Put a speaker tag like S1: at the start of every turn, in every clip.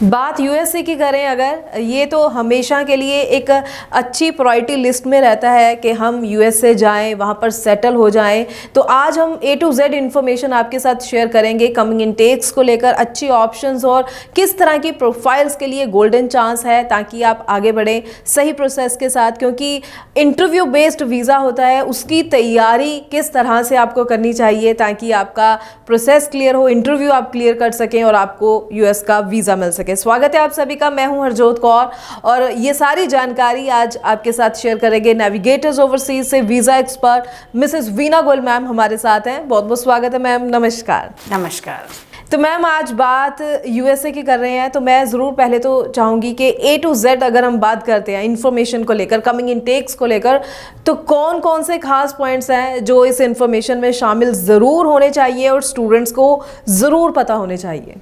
S1: बात यूएसए की करें अगर, ये तो हमेशा के लिए एक अच्छी प्रायोरिटी लिस्ट में रहता है कि हम यूएसए जाएं, वहाँ पर सेटल हो जाएं। तो आज हम ए टू जेड इन्फॉर्मेशन आपके साथ शेयर करेंगे कमिंग इनटेक्स को लेकर, अच्छी ऑप्शंस और किस तरह की प्रोफाइल्स के लिए गोल्डन चांस है ताकि आप आगे बढ़ें सही प्रोसेस के साथ, क्योंकि इंटरव्यू बेस्ड वीज़ा होता है, उसकी तैयारी किस तरह से आपको करनी चाहिए ताकि आपका प्रोसेस क्लियर हो, इंटरव्यू आप क्लियर कर सकें और आपको यूएस का वीज़ा मिल सके। स्वागत है आप सभी का, मैं हूं हरजोत कौर और ये सारी जानकारी आज आपके साथ शेयर करेंगे नेविगेटर्स ओवरसीज से visa expert Mrs Veena Goyal ma'am हमारे साथ हैं। बहुत बहुत स्वागत है मैम, नमस्कार।
S2: नमस्कार।
S1: तो मैम आज बात यूएसए की कर रहे हैं, तो मैं ज़रूर पहले तो चाहूँगी कि ए टू जेड अगर हम बात करते हैं इन्फॉर्मेशन को लेकर, कमिंग इनटेक्स को लेकर, तो कौन कौन से खास पॉइंट्स हैं जो इस इन्फॉर्मेशन में शामिल ज़रूर होने चाहिए और स्टूडेंट्स को ज़रूर पता होने चाहिए?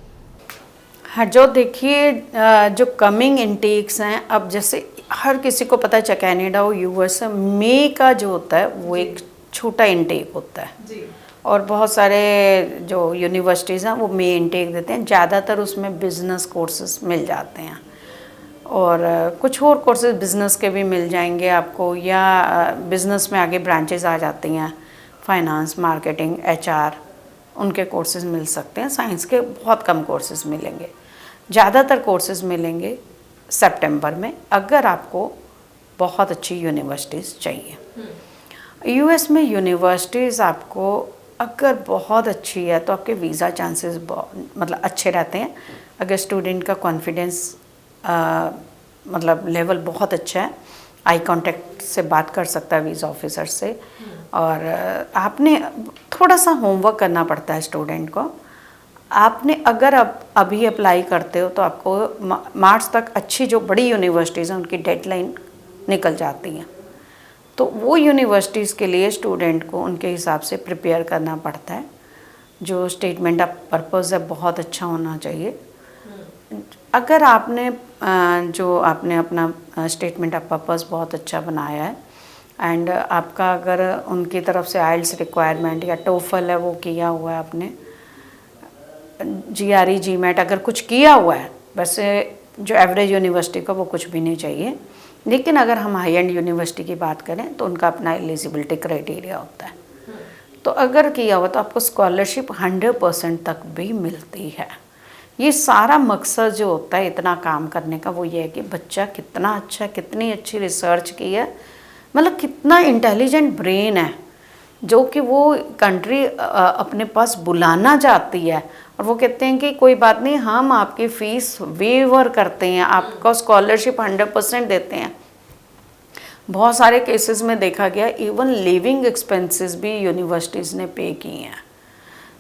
S2: हाँ, जो देखिए जो कमिंग इनटेक्स हैं, अब जैसे हर किसी को पता है कनाडा और यूएस मई का जो होता है वो एक छोटा इनटेक होता है जी। और बहुत सारे जो यूनिवर्सिटीज़ हैं वो मई इनटेक देते हैं, ज़्यादातर उसमें बिज़नेस कोर्सेज मिल जाते हैं और कुछ और कोर्सेज बिज़नेस के भी मिल जाएंगे आपको, या बिज़नेस में आगे ब्रांचेस आ जाती हैं, फाइनेंस, मार्केटिंग, एचआर, उनके कोर्सेज मिल सकते हैं। साइंस के बहुत कम कोर्सेज मिलेंगे, ज़्यादातर कोर्सेज मिलेंगे सितंबर में अगर आपको बहुत अच्छी यूनिवर्सिटीज़ चाहिए। यूएस में यूनिवर्सिटीज़ आपको अगर बहुत अच्छी है तो आपके वीज़ा चांसेस मतलब अच्छे रहते हैं अगर स्टूडेंट का कॉन्फिडेंस मतलब लेवल बहुत अच्छा है, आई कांटेक्ट से बात कर सकता है वीज़ा ऑफिसर से, और आपने थोड़ा सा होमवर्क करना पड़ता है स्टूडेंट को। आपने अगर अभी अप्लाई करते हो तो आपको मार्च तक अच्छी जो बड़ी यूनिवर्सिटीज़ हैं उनकी डेडलाइन निकल जाती हैं, तो वो यूनिवर्सिटीज़ के लिए स्टूडेंट को उनके हिसाब से प्रिपेयर करना पड़ता है। जो स्टेटमेंट ऑफ पर्पज़ है बहुत अच्छा होना चाहिए। अगर आपने आपने अपना स्टेटमेंट ऑफ पर्पज़ बहुत अच्छा बनाया है एंड आपका अगर उनकी तरफ से आइल्स रिक्वायरमेंट या टोफल है वो किया हुआ है, आपने जीआरई जीमैट अगर कुछ किया हुआ है, वैसे जो एवरेज यूनिवर्सिटी का वो कुछ भी नहीं चाहिए, लेकिन अगर हम हाई एंड यूनिवर्सिटी की बात करें तो उनका अपना एलिजिबिलिटी क्राइटेरिया होता है, तो अगर किया हुआ तो आपको स्कॉलरशिप 100% तक भी मिलती है। ये सारा मकसद जो होता है इतना काम करने का वो ये है कि बच्चा कितना अच्छा, कितनी अच्छी रिसर्च की है, मतलब कितना इंटेलिजेंट ब्रेन है जो कि वो कंट्री अपने पास बुलाना चाहती है, और वो कहते हैं कि कोई बात नहीं, हम आपकी फ़ीस वेवर करते हैं, आपका स्कॉलरशिप 100% देते हैं। बहुत सारे केसेस में देखा गया इवन लिविंग एक्सपेंसेस भी यूनिवर्सिटीज़ ने पे किए हैं।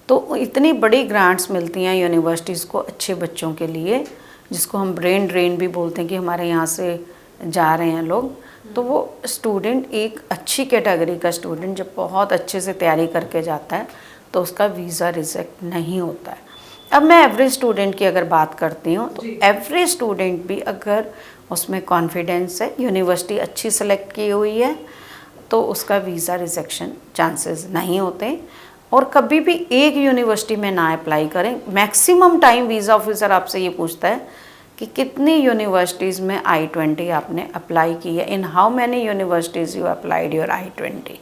S2: तो इतनी बड़ी ग्रांट्स मिलती हैं यूनिवर्सिटीज़ को अच्छे बच्चों के लिए, जिसको हम ब्रेन ड्रेन भी बोलते हैं कि हमारे यहाँ से जा रहे हैं लोग। तो वो स्टूडेंट एक अच्छी कैटेगरी का स्टूडेंट जब बहुत अच्छे से तैयारी करके जाता है तो उसका वीज़ा रिजेक्ट नहीं होता है। अब मैं एवरेज स्टूडेंट की अगर बात करती हूँ तो एवरेज स्टूडेंट भी अगर उसमें कॉन्फिडेंस है, यूनिवर्सिटी अच्छी सेलेक्ट की हुई है, तो उसका वीज़ा रिजेक्शन चांसेस नहीं होते। और कभी भी एक यूनिवर्सिटी में ना अप्लाई करें। मैक्सिमम टाइम वीज़ा ऑफिसर आपसे ये पूछता है कि कितनी यूनिवर्सिटीज़ में I-20 आपने अप्लाई की है, in how many universities you applied your I-20।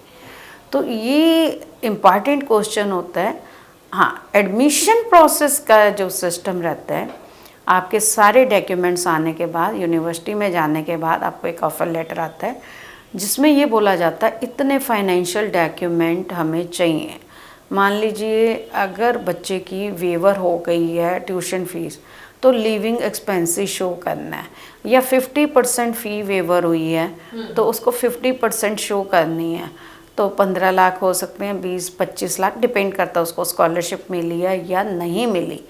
S2: तो ये इम्पॉर्टेंट क्वेश्चन होता है। हाँ, एडमिशन प्रोसेस का जो सिस्टम रहता है, आपके सारे डॉक्यूमेंट्स आने के बाद, यूनिवर्सिटी में जाने के बाद आपको एक ऑफ़र लेटर आता है जिसमें ये बोला जाता है इतने फाइनेंशियल डॉक्यूमेंट हमें चाहिए। मान लीजिए अगर बच्चे की वेवर हो गई है ट्यूशन फीस, तो लिविंग एक्सपेंसेस शो करना है, या 50% फ़ी वेवर हुई है तो उसको 50% शो करनी है। तो 15 लाख हो सकते हैं, 20-25 लाख, डिपेंड करता है उसको स्कॉलरशिप मिली है या नहीं मिली।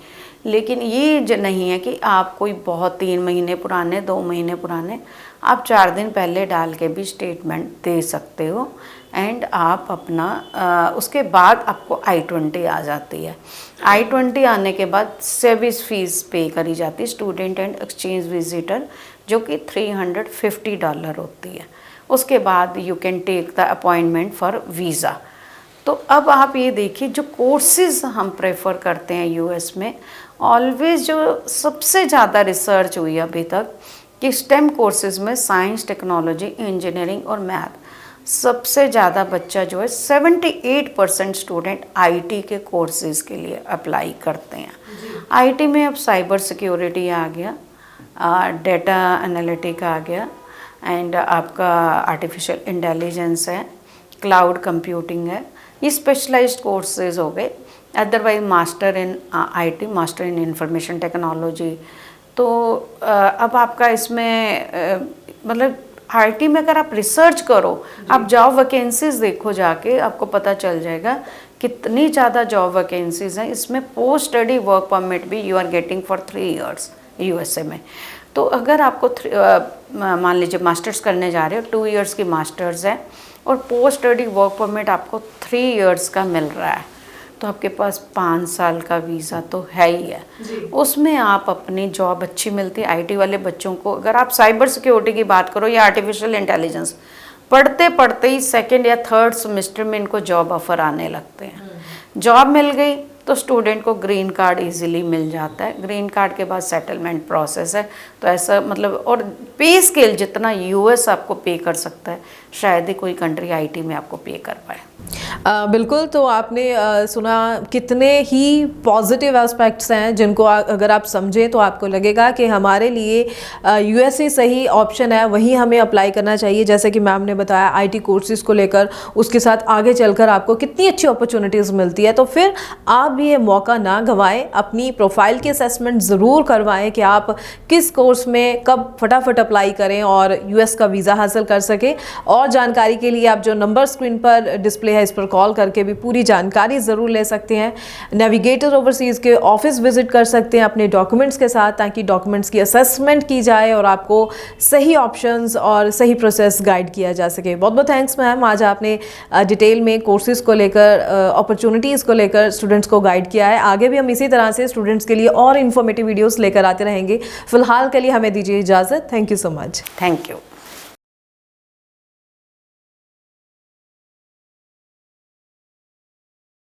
S2: लेकिन ये जो नहीं है कि आप कोई बहुत 3 महीने पुराने, 2 महीने पुराने, आप 4 दिन पहले डाल के भी स्टेटमेंट दे सकते हो एंड आप अपना उसके बाद आपको I-20 आ जाती है। I-20 आने के बाद सर्विस फीस पे करी जाती है, स्टूडेंट एंड एक्सचेंज विजिटर, जो कि $350 होती है। उसके बाद you can take the appointment for visa. तो अब आप ये देखिए जो कोर्सेज़ हम प्रेफर करते हैं यूएस में, ऑलवेज जो सबसे ज़्यादा रिसर्च हुई अभी तक कि स्टेम कोर्सेज में साइंस, टेक्नोलॉजी, इंजीनियरिंग और मैथ सबसे ज़्यादा बच्चा जो है 78% स्टूडेंट आईटी के कोर्सेज के लिए अप्लाई करते हैं। आईटी में अब साइबर सिक्योरिटी आ गया, डेटा एनालिटिक आ गया, एंड आपका आर्टिफिशियल इंटेलिजेंस है, क्लाउड कंप्यूटिंग है, ये स्पेशलाइज्ड कोर्सेज हो गए। Otherwise master in IT, master in information technology. तो अब आपका इसमें मतलब आईटी में अगर आप रिसर्च करो, आप जॉब वैकेंसीज देखो जाके, आपको पता चल जाएगा कितनी ज़्यादा जॉब वैकेंसीज हैं। इसमें पोस्ट स्टडी वर्क परमिट भी you are getting for 3 years USA में। तो अगर आपको मान लीजिए मास्टर्स करने जा रहे हो, 2 years की मास्टर्स है और पोस्ट स्टडी वर्क परमिट आपको 3 years का मिल रहा है, तो आपके पास 5 साल का वीज़ा तो है ही है। उसमें आप अपनी जॉब अच्छी मिलती है। आईटी वाले बच्चों को अगर आप साइबर सिक्योरिटी की बात करो या आर्टिफिशियल इंटेलिजेंस, पढ़ते पढ़ते ही 2nd या 3rd सेमेस्टर में इनको जॉब ऑफर आने लगते हैं। जॉब मिल गई तो स्टूडेंट को ग्रीन कार्ड इजीली मिल जाता है। ग्रीन कार्ड के बाद सेटलमेंट प्रोसेस है। तो ऐसा मतलब, और पे स्केल जितना यूएस आपको पे कर सकता है, शायद ही कोई कंट्री आईटी में आपको पे कर पाए।
S1: बिल्कुल। तो आपने सुना कितने ही पॉजिटिव एस्पेक्ट्स हैं जिनको अगर आप समझें तो आपको लगेगा कि हमारे लिए यूएसए सही ऑप्शन है, वहीं हमें अप्लाई करना चाहिए। जैसे कि मैम ने बताया आईटी कोर्सेज को लेकर, उसके साथ आगे चलकर आपको कितनी अच्छी अपॉर्चुनिटीज़ मिलती है। तो फिर आप भी ये मौका ना गंवाएं, अपनी प्रोफाइल की असेसमेंट ज़रूर करवाएं कि आप किस कोर्स में कब फटाफट अप्लाई करें और यूएस का वीज़ा हासिल कर सकें। और जानकारी के लिए आप जो नंबर स्क्रीन पर डिस्प्ले है, इस पर कॉल करके भी पूरी जानकारी ज़रूर ले सकते हैं। नेविगेटर ओवरसीज़ के ऑफिस विजिट कर सकते हैं अपने डॉक्यूमेंट्स के साथ, ताकि डॉक्यूमेंट्स की असेसमेंट की जाए और आपको सही ऑप्शंस और सही प्रोसेस गाइड किया जा सके। बहुत बहुत थैंक्स मैम, आज आपने डिटेल में कोर्सेज़ को लेकर, अपॉर्चुनिटीज़ को लेकर स्टूडेंट्स को गाइड किया है। आगे भी हम इसी तरह से स्टूडेंट्स के लिए और इन्फॉर्मेटिव वीडियोज़ लेकर आते रहेंगे। फिलहाल के लिए हमें दीजिए इजाज़त। Thank you so much.
S2: Thank you.